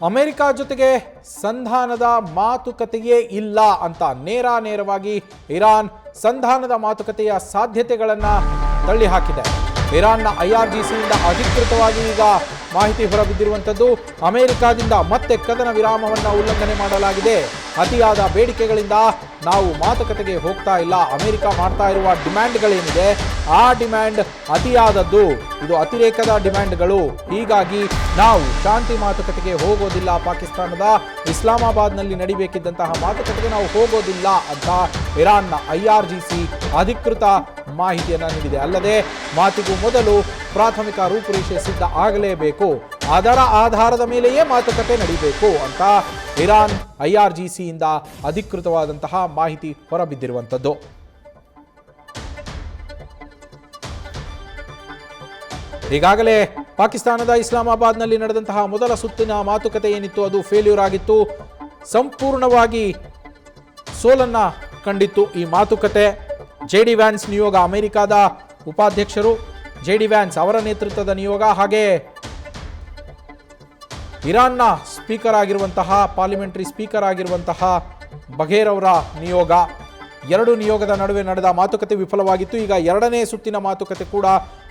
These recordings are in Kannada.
ಅಮೆರಿಕ ಜೊತೆಗೆ ಸಂಧಾನದ ಮಾತುಕತೆಯೇ ಇಲ್ಲ ಅಂತ ನೇರವಾಗಿ ಇರಾನ್ ಸಂಧಾನದ ಮಾತುಕತೆಯ ಸಾಧ್ಯತೆಗಳನ್ನು ತಳ್ಳಿಹಾಕಿದೆ. ಇರಾನ್ನ IRGCಯಿಂದ ಅಧಿಕೃತವಾಗಿ ಈಗ ಮಾಹಿತಿ ಹೊರಬಿದ್ದಿರುವಂಥದ್ದು. ಅಮೆರಿಕದಿಂದ ಮತ್ತೆ ಕದನ ವಿರಾಮವನ್ನು ಉಲ್ಲಂಘನೆ ಮಾಡಲಾಗಿದೆ. ಅತಿಯಾದ ಬೇಡಿಕೆಗಳಿಂದ ನಾವು ಮಾತುಕತೆಗೆ ಹೋಗ್ತಾ ಇಲ್ಲ. ಅಮೆರಿಕ ಮಾಡ್ತಾ ಇರುವ ಡಿಮ್ಯಾಂಡ್ಗಳೇನಿದೆ ಆ ಡಿಮ್ಯಾಂಡ್ ಅತಿಯಾದದ್ದು, ಇದು ಅತಿರೇಕದ ಡಿಮ್ಯಾಂಡ್ಗಳು. ಹೀಗಾಗಿ ನಾವು ಶಾಂತಿ ಮಾತುಕತೆಗೆ ಹೋಗೋದಿಲ್ಲ, ಪಾಕಿಸ್ತಾನದ ಇಸ್ಲಾಮಾಬಾದ್ನಲ್ಲಿ ನಡಿಬೇಕಿದ್ದಂತಹ ಮಾತುಕತೆಗೆ ನಾವು ಹೋಗೋದಿಲ್ಲ ಅಂತ ಇರಾನ್ನ IRGC ಅಧಿಕೃತ ಮಾಹಿತಿಯನ್ನು ನೀಡಿದೆ. ಅಲ್ಲದೆ ಮಾತಿಗೂ ಮೊದಲು ಪ್ರಾಥಮಿಕ ರೂಪುರೇಷೆ ಸಿದ್ಧ ಆಗಲೇಬೇಕು, ಅದರ ಆಧಾರದ ಮೇಲೆಯೇ ಮಾತುಕತೆ ನಡೀಬೇಕು ಅಂತ ಇರಾನ್ IRGCಯಿಂದ ಅಧಿಕೃತವಾದಂತಹ ಮಾಹಿತಿ ಹೊರಬಿದ್ದಿರುವಂಥದ್ದು. ಈಗಾಗಲೇ ಪಾಕಿಸ್ತಾನದ ಇಸ್ಲಾಮಾಬಾದ್ನಲ್ಲಿ ನಡೆದಂತಹ ಮೊದಲ ಸುತ್ತಿನ ಮಾತುಕತೆ ಏನಿತ್ತು ಅದು ಫೇಲ್ಯೂರ್ ಆಗಿತ್ತು, ಸಂಪೂರ್ಣವಾಗಿ ಸೋಲನ್ನ ಕಂಡಿತ್ತು ಈ ಮಾತುಕತೆ. JD ವ್ಯಾನ್ಸ್ ನಿಯೋಗ, ಅಮೆರಿಕದ ಉಪಾಧ್ಯಕ್ಷರು JD ವ್ಯಾನ್ಸ್ ಅವರ ನೇತೃತ್ವದ ನಿಯೋಗ, ಹಾಗೆ ಇರಾನ್ನ ಸ್ಪೀಕರ್ ಆಗಿರುವಂತಹ ಪಾರ್ಲಿಮೆಂಟರಿ ಸ್ಪೀಕರ್ ಆಗಿರುವಂತಹ ಬಘೇರ್ ಅವರ ನಿಯೋಗ, ಎರಡು ನಿಯೋಗದ ನಡುವೆ ನಡೆದ ಮಾತುಕತೆ ವಿಫಲವಾಗಿತ್ತು. ಈಗ ಎರಡನೇ ಸುತ್ತಿನ ಮಾತುಕತೆ ಕೂಡ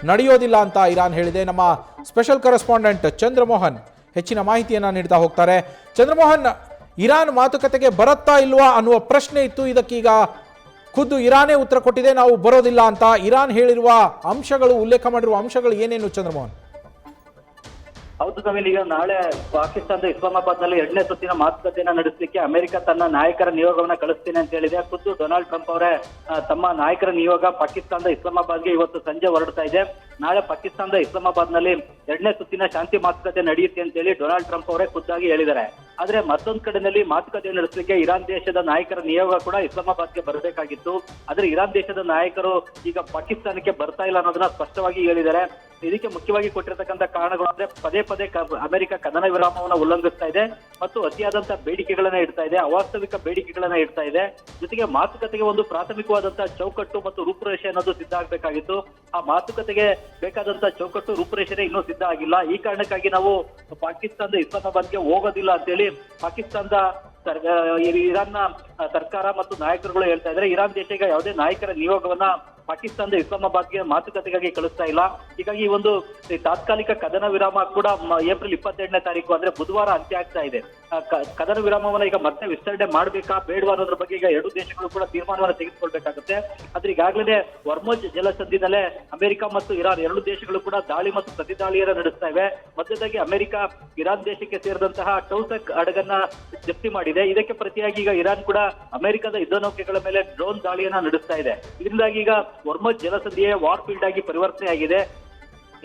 ನಡೆಯೋದಿಲ್ಲ ಅಂತ ಇರಾನ್ ಹೇಳಿದೆ. ನಮ್ಮ ಸ್ಪೆಷಲ್ ಕರೆಸ್ಪಾಂಡೆಂಟ್ ಚಂದ್ರಮೋಹನ್ ಹೆಚ್ಚಿನ ಮಾಹಿತಿಯನ್ನು ನೀಡ್ತಾ ಹೋಗ್ತಾರೆ. ಚಂದ್ರಮೋಹನ್, ಇರಾನ್ ಮಾತುಕತೆಗೆ ಬರುತ್ತಾ ಇಲ್ವಾ ಅನ್ನುವ ಪ್ರಶ್ನೆ ಇತ್ತು, ಇದಕ್ಕೀಗ ಖುದ್ದು ಇರಾನೇ ಉತ್ತರ ಕೊಟ್ಟಿದೆ, ನಾವು ಬರೋದಿಲ್ಲ ಅಂತ. ಇರಾನ್ ಹೇಳಿರುವ ಅಂಶಗಳು, ಉಲ್ಲೇಖ ಮಾಡಿರುವ ಅಂಶಗಳು ಏನೇನು ಚಂದ್ರಮೋಹನ್? ಹೌದು ನವೀನ್, ಈಗ ನಾಳೆ ಪಾಕಿಸ್ತಾನದ ಇಸ್ಲಾಮಾಬಾದ್ನಲ್ಲಿ ಎರಡನೇ ಸುತ್ತಿನ ಮಾತುಕತೆಯನ್ನ ನಡೆಸಲಿಕ್ಕೆ ಅಮೆರಿಕ ತನ್ನ ನಾಯಕರ ನಿಯೋಗವನ್ನ ಕಳಿಸ್ತೇನೆ ಅಂತ ಹೇಳಿದೆ. ಖುದ್ದು ಡೊನಾಲ್ಡ್ ಟ್ರಂಪ್ ಅವರೇ ತಮ್ಮ ನಾಯಕರ ನಿಯೋಗ ಪಾಕಿಸ್ತಾನದ ಇಸ್ಲಾಮಾಬಾದ್ಗೆ ಇವತ್ತು ಸಂಜೆ ಹೊರಡ್ತಾ ಇದೆ. ನಾಳೆ ಪಾಕಿಸ್ತಾನದ ಇಸ್ಲಾಮಾಬಾದ್ನಲ್ಲಿ ಎರಡನೇ ಸುತ್ತಿನ ಶಾಂತಿ ಮಾತುಕತೆ ನಡೆಯುತ್ತೆ ಅಂತ ಹೇಳಿ ಡೊನಾಲ್ಡ್ ಟ್ರಂಪ್ ಅವರೇ ಖುದ್ದಾಗಿ ಹೇಳಿದ್ದಾರೆ. ಆದ್ರೆ ಮತ್ತೊಂದು ಕಡೆಯಲ್ಲಿ ಮಾತುಕತೆ ನಡೆಸಲಿಕ್ಕೆ ಇರಾನ್ ದೇಶದ ನಾಯಕರ ನಿಯೋಗ ಕೂಡ ಇಸ್ಲಾಮಾಬಾದ್ಗೆ ಬರಬೇಕಾಗಿತ್ತು. ಆದ್ರೆ ಇರಾನ್ ದೇಶದ ನಾಯಕರು ಈಗ ಪಾಕಿಸ್ತಾನಕ್ಕೆ ಬರ್ತಾ ಇಲ್ಲ ಅನ್ನೋದನ್ನ ಸ್ಪಷ್ಟವಾಗಿ ಹೇಳಿದ್ದಾರೆ. ಇದಕ್ಕೆ ಮುಖ್ಯವಾಗಿ ಕೊಟ್ಟಿರತಕ್ಕಂಥ ಕಾರಣಗಳು ಅಂದ್ರೆ ಪದೇ ಪದೇ ಅಮೆರಿಕ ಕದನ ವಿರಾಮವನ್ನು ಉಲ್ಲಂಘಿಸ್ತಾ ಇದೆ ಮತ್ತು ಅತಿಯಾದಂತಹ ಬೇಡಿಕೆಗಳನ್ನ ಇಡ್ತಾ ಇದೆ, ಅವಾಸ್ತವಿಕ ಬೇಡಿಕೆಗಳನ್ನ ಇಡ್ತಾ ಇದೆ. ಜೊತೆಗೆ ಮಾತುಕತೆಗೆ ಒಂದು ಪ್ರಾಥಮಿಕವಾದಂತಹ ಚೌಕಟ್ಟು ಮತ್ತು ರೂಪುರೇಷೆ ಅನ್ನೋದು ಸಿದ್ಧ ಆಗ್ಬೇಕಾಗಿತ್ತು. ಆ ಮಾತುಕತೆಗೆ ಬೇಕಾದಂತಹ ಚೌಕಟ್ಟು ರೂಪುರೇಷೆ ಇನ್ನೂ ಸಿದ್ಧ ಆಗಿಲ್ಲ. ಈ ಕಾರಣಕ್ಕಾಗಿ ನಾವು ಪಾಕಿಸ್ತಾನದ ಇಸ್ಲಾಮಾಬಾದ್ಗೆ ಹೋಗೋದಿಲ್ಲ ಅಂತೇಳಿ ಪಾಕಿಸ್ತಾನದ ಇರಾನ್ನ ಸರ್ಕಾರ ಮತ್ತು ನಾಯಕರುಗಳು ಹೇಳ್ತಾ ಇದ್ದಾರೆ. ಇರಾನ್ ದೇಶ ಈಗ ಯಾವುದೇ ನಾಯಕರ ನಿಯೋಗವನ್ನ ಪಾಕಿಸ್ತಾನದ ಇಸ್ಲಾಮಾಬಾದ್ಗೆ ಮಾತುಕತೆಗಾಗಿ ಕಳಿಸ್ತಾ ಇಲ್ಲ. ಹೀಗಾಗಿ ಈ ಒಂದು ತಾತ್ಕಾಲಿಕ ಕದನ ವಿರಾಮ ಕೂಡ ಏಪ್ರಿಲ್ 22ನೇ ತಾರೀಕು ಅಂದ್ರೆ ಬುಧವಾರ ಅಂತ್ಯ ಆಗ್ತಾ ಇದೆ. ಕದನ ವಿರಾಮವನ್ನ ಈಗ ಮತ್ತೆ ವಿಸ್ತರಣೆ ಮಾಡ್ಬೇಕಾ ಬೇಡವಾ ಅನ್ನೋದ್ರ ಬಗ್ಗೆ ಈಗ ಎರಡು ದೇಶಗಳು ಕೂಡ ತೀರ್ಮಾನವನ್ನು ತೆಗೆದುಕೊಳ್ಬೇಕಾಗುತ್ತೆ. ಆದ್ರೆ ಈಗಾಗಲೇ ವರ್ಮೋಜ್ ಜಲಸಂಧಿನಲ್ಲೇ ಅಮೆರಿಕ ಮತ್ತು ಇರಾನ್ ಎರಡು ದೇಶಗಳು ಕೂಡ ದಾಳಿ ಮತ್ತು ಪ್ರತಿದಾಳಿಯನ್ನ ನಡೆಸ್ತಾ ಇವೆ. ಮಧ್ಯದಾಗಿ ಅಮೆರಿಕ ಇರಾನ್ ದೇಶಕ್ಕೆ ಸೇರಿದಂತಹ ಟೌಸಕ್ ಹಡಗನ್ನ ಜಪ್ತಿ ಮಾಡಿದೆ. ಇದಕ್ಕೆ ಪ್ರತಿಯಾಗಿ ಈಗ ಇರಾನ್ ಕೂಡ ಅಮೆರಿಕದ ಯುದ್ಧ ನೌಕೆಗಳ ಮೇಲೆ ಡ್ರೋನ್ ದಾಳಿಯನ್ನ ನಡೆಸ್ತಾ ಇದೆ. ಇದರಿಂದಾಗಿ ಈಗ ವರ್ಮೋಜ್ ಜಲಸಂಧಿಯೇ ವಾರ್ ಫೀಲ್ಡ್ ಆಗಿ ಪರಿವರ್ತನೆ ಆಗಿದೆ.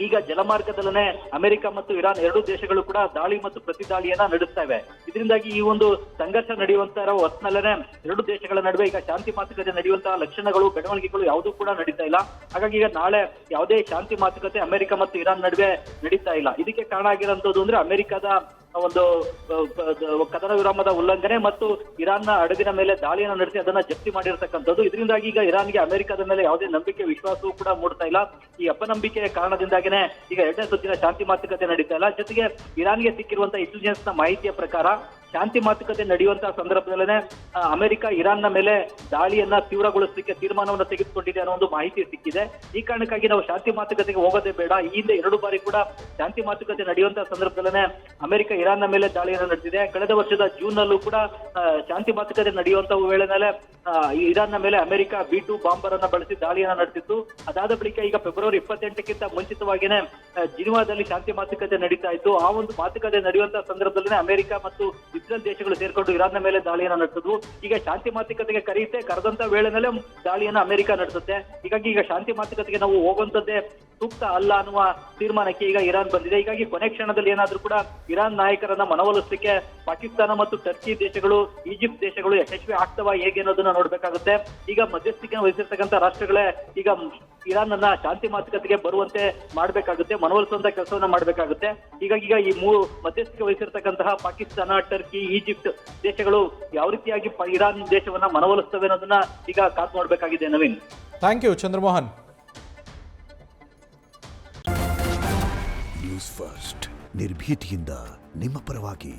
ಈಗ ಜಲಮಾರ್ಗದಲ್ಲೇ ಅಮೆರಿಕ ಮತ್ತು ಇರಾನ್ ಎರಡೂ ದೇಶಗಳು ಕೂಡ ದಾಳಿ ಮತ್ತು ಪ್ರತಿ ದಾಳಿಯನ್ನ ನಡೆಸ್ತಾ ಇವೆ. ಇದರಿಂದಾಗಿ ಈ ಒಂದು ಸಂಘರ್ಷ ನಡೆಯುವಂತಹ ಹೊತ್ತಿನಲ್ಲೇ ಎರಡು ದೇಶಗಳ ನಡುವೆ ಈಗ ಶಾಂತಿ ಮಾತುಕತೆ ನಡೆಯುವಂತಹ ಲಕ್ಷಣಗಳು, ಬೆಳವಣಿಗೆಗಳು ಯಾವುದೂ ಕೂಡ ನಡೀತಾ ಇಲ್ಲ. ಹಾಗಾಗಿ ಈಗ ನಾಳೆ ಯಾವುದೇ ಶಾಂತಿ ಮಾತುಕತೆ ಅಮೆರಿಕ ಮತ್ತು ಇರಾನ್ ನಡುವೆ ನಡೀತಾ ಇಲ್ಲ. ಇದಕ್ಕೆ ಕಾರಣ ಆಗಿರುವಂತದ್ದು ಅಂದ್ರೆ ಅಮೆರಿಕದ ಒಂದು ಕದನ ವಿರಾಮದ ಉಲ್ಲಂಘನೆ ಮತ್ತು ಇರಾನ್ನ ಹಡಗಿನ ಮೇಲೆ ದಾಳಿಯನ್ನು ನಡೆಸಿ ಅದನ್ನ ಜಪ್ತಿ ಮಾಡಿರ್ತಕ್ಕಂಥದ್ದು. ಇದರಿಂದಾಗಿ ಈಗ ಇರಾನ್ಗೆ ಅಮೆರಿಕದ ಮೇಲೆ ಯಾವುದೇ ನಂಬಿಕೆ ವಿಶ್ವಾಸವೂ ಕೂಡ ಮೂಡ್ತಾ ಇಲ್ಲ. ಈ ಅಪನಂಬಿಕೆಯ ಕಾರಣದಿಂದಾಗಿನೇ ಈಗ ಎರಡನೇ ಸುತ್ತಿನ ಶಾಂತಿ ಮಾತುಕತೆ ನಡೀತಾ ಇಲ್ಲ. ಜೊತೆಗೆ ಇರಾನ್ಗೆ ಸಿಕ್ಕಿರುವಂತಹ ಇಂಟೆಲಿಜೆನ್ಸ್ ನ ಮಾಹಿತಿಯ ಪ್ರಕಾರ ಶಾಂತಿ ಮಾತುಕತೆ ನಡೆಯುವಂತಹ ಸಂದರ್ಭದಲ್ಲೇ ಅಮೆರಿಕ ಇರಾನ್ನ ಮೇಲೆ ದಾಳಿಯನ್ನ ತೀವ್ರಗೊಳಿಸಲಿಕ್ಕೆ ತೀರ್ಮಾನವನ್ನು ತೆಗೆದುಕೊಂಡಿದೆ ಅನ್ನೋ ಒಂದು ಮಾಹಿತಿ ಸಿಕ್ಕಿದೆ. ಈ ಕಾರಣಕ್ಕಾಗಿ ನಾವು ಶಾಂತಿ ಮಾತುಕತೆಗೆ ಹೋಗೋದೇ ಬೇಡ. ಈ ಹಿಂದೆ ಎರಡು ಬಾರಿ ಕೂಡ ಶಾಂತಿ ಮಾತುಕತೆ ನಡೆಯುವಂತಹ ಸಂದರ್ಭದಲ್ಲೇ ಅಮೆರಿಕ ಇರಾನ್ನ ಮೇಲೆ ದಾಳಿಯನ್ನು ನಡೆಸಿದೆ. ಕಳೆದ ವರ್ಷದ ಜೂನ್ ನಲ್ಲೂ ಕೂಡ ಶಾಂತಿ ಮಾತುಕತೆ ನಡೆಯುವಂತಹ ವೇಳೆನಲ್ಲೇ ಇರಾನ್ನ ಮೇಲೆ ಅಮೆರಿಕ B2 ಬಾಂಬರ್ ಅನ್ನ ಬಳಸಿ ದಾಳಿಯನ್ನ ನಡೆಸಿತ್ತು. ಅದಾದ ಬಳಿಕ ಈಗ ಫೆಬ್ರವರಿ 28ಕ್ಕಿಂತ ಮುಂಚಿತವಾಗಿಯೇ ಜಿನಿವಾದಲ್ಲಿ ಶಾಂತಿ ಮಾತುಕತೆ ನಡೀತಾ ಇತ್ತು. ಆ ಒಂದು ಮಾತುಕತೆ ನಡೆಯುವಂತಹ ಸಂದರ್ಭದಲ್ಲೇ ಅಮೆರಿಕ ಮತ್ತು ಇಸ್ರೇಲ್ ದೇಶಗಳು ಸೇರ್ಕೊಂಡು ಇರಾನ್ನ ಮೇಲೆ ದಾಳಿಯನ್ನ ನಡೆಸಿದ್ವು. ಈಗ ಶಾಂತಿ ಮಾತುಕತೆಗೆ ಕರೆದಂತ ವೇಳೆನಲ್ಲೇ ದಾಳಿಯನ್ನ ಅಮೆರಿಕ ನಡೆಸುತ್ತೆ. ಹೀಗಾಗಿ ಈಗ ಶಾಂತಿ ಮಾತುಕತೆಗೆ ನಾವು ಹೋಗುವಂತದ್ದೇ ಸೂಕ್ತ ಅಲ್ಲ ಅನ್ನುವ ತೀರ್ಮಾನಕ್ಕೆ ಈಗ ಇರಾನ್ ಬಂದಿದೆ. ಹೀಗಾಗಿ ಕೊನೆ ಕ್ಷಣದಲ್ಲಿ ಏನಾದ್ರೂ ಕೂಡ ಇರಾನ್ ನಾಯಕರನ್ನ ಮನವೊಲಿಸಲಿಕ್ಕೆ ಪಾಕಿಸ್ತಾನ ಮತ್ತು ಟರ್ಕಿ ದೇಶಗಳು, ಈಜಿಪ್ಟ್ ದೇಶಗಳು ಯಶಸ್ವಿ ಆಗ್ತವಾ ಹೇಗೆ ಅನ್ನೋದನ್ನ ನೋಡ್ಬೇಕಾಗುತ್ತೆ. ಈಗ ಮಧ್ಯಸ್ಥಿಕೆ ವಹಿಸಿರ್ತಕ್ಕಂಥ ರಾಷ್ಟ್ರಗಳೇ ಈಗ ಇರಾನ್ ಅನ್ನ ಶಾಂತಿ ಮಾತುಕತೆಗೆ ಬರುವಂತೆ ಮಾಡಬೇಕಾಗುತ್ತೆ, ಮನವೊಲಿಸುವಂತ ಕೆಲಸವನ್ನ ಮಾಡಬೇಕಾಗುತ್ತೆ. ಹೀಗಾಗಿ ಈಗ ಈ ಮಧ್ಯಸ್ಥಿಕೆ ವಹಿಸಿರ್ತಕ್ಕಂತಹ ಪಾಕಿಸ್ತಾನ, ಟರ್ಕಿ, ಈಜಿಪ್ಟ್ ದೇಶಗಳು ಯಾವ ರೀತಿಯಾಗಿ ಇರಾನ್ ದೇಶವನ್ನ ಮನವೊಲಿಸ್ತವೆ ಅನ್ನೋದನ್ನ ಈಗ ಕಾದು ನೋಡ್ಬೇಕಾಗಿದೆ. Naveen, thank you Chandramohan. News First ನಿರ್ಭೀತಿಯಿಂದ ನಿಮ್ಮ ಪರವಾಗಿ.